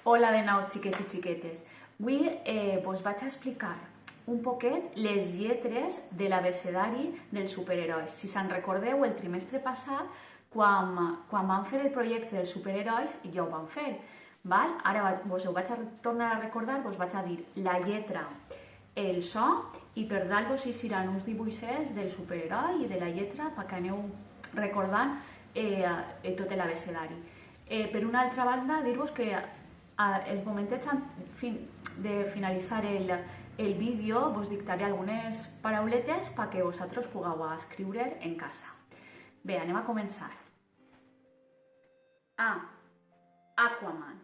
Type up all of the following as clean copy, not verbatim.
Hola de nou, xiquets i xiquetes. Avui vos vaig a explicar un poquet les lletres de l'abecedari dels superherois. Si se'n recordeu, el trimestre passat, quan vam fer el projecte dels superherois, ja ho vam fer. Val? Ara vos ho vaig a tornar a recordar, vos vaig a dir la lletra, el so, i per dalt vos hi seran uns dibuixets del superheroi i de la lletra perquè aneu recordant tot l'abecedari. Per una altra banda, dir-vos que els momentets de finalitzar el vídeo vos dictaré algunes parauletes perquè vosaltres pugueu escriure en casa. Bé, anem a començar. A. Aquaman.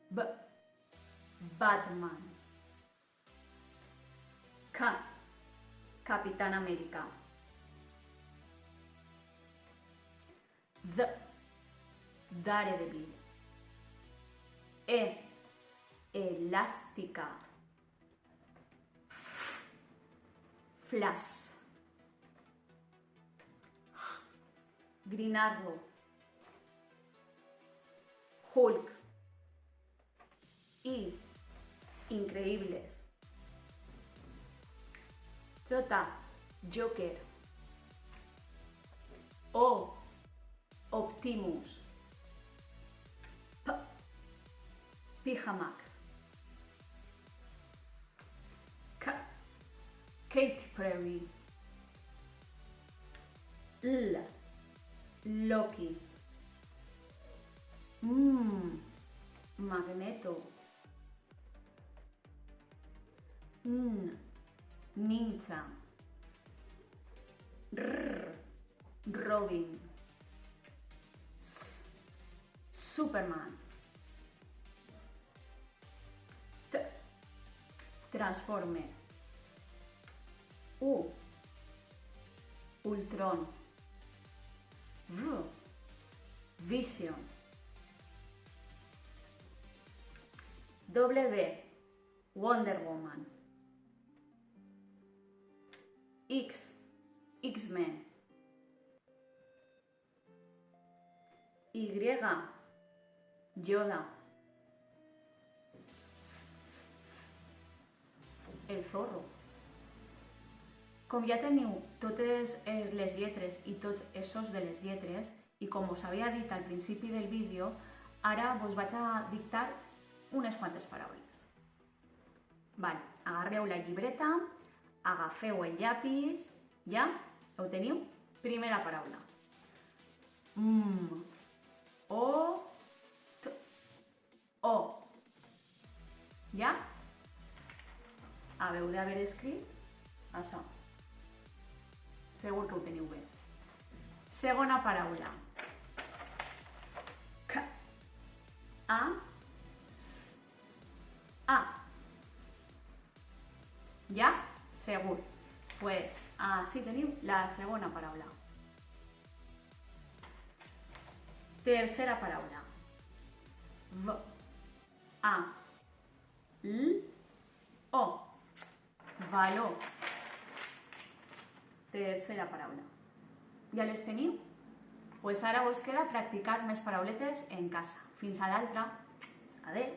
B. Batman. K. Capitán América. D. Daredevil. E. Elástica. F. Flash. Green Arrow. Hulk. I. Increíbles. J. Joker. O. Optimus. P. Pijamax. K. Katy Perry. L. Loki. Magneto. Ninja. Robin. Superman. T. Transformer. U. Ultron. V. Vision. W. Wonder Woman. X. X-Men. Y. Yoda. El zorro. Com ja teniu totes les lletres i tots els sons de les lletres, i com us havia dit al principi del vídeo, ara vos vaig a dictar unes quantes paraules. Vale, agarreu la llibreta, agafeu el llapis, ja? Ho teniu? Primera paraula. O. Ja? Haveu d'haver escrit això. Segur que ho teniu bé. Segona paraula. K. A. S. A. Ja? Segur. Pues així teniu la segona paraula. Tercera paraula. V. A. L. O. Valor. Tercera paraula. Ja les teniu? Pues ara vos queda practicar més parauletes en casa. Fins a l'altra. Adéu.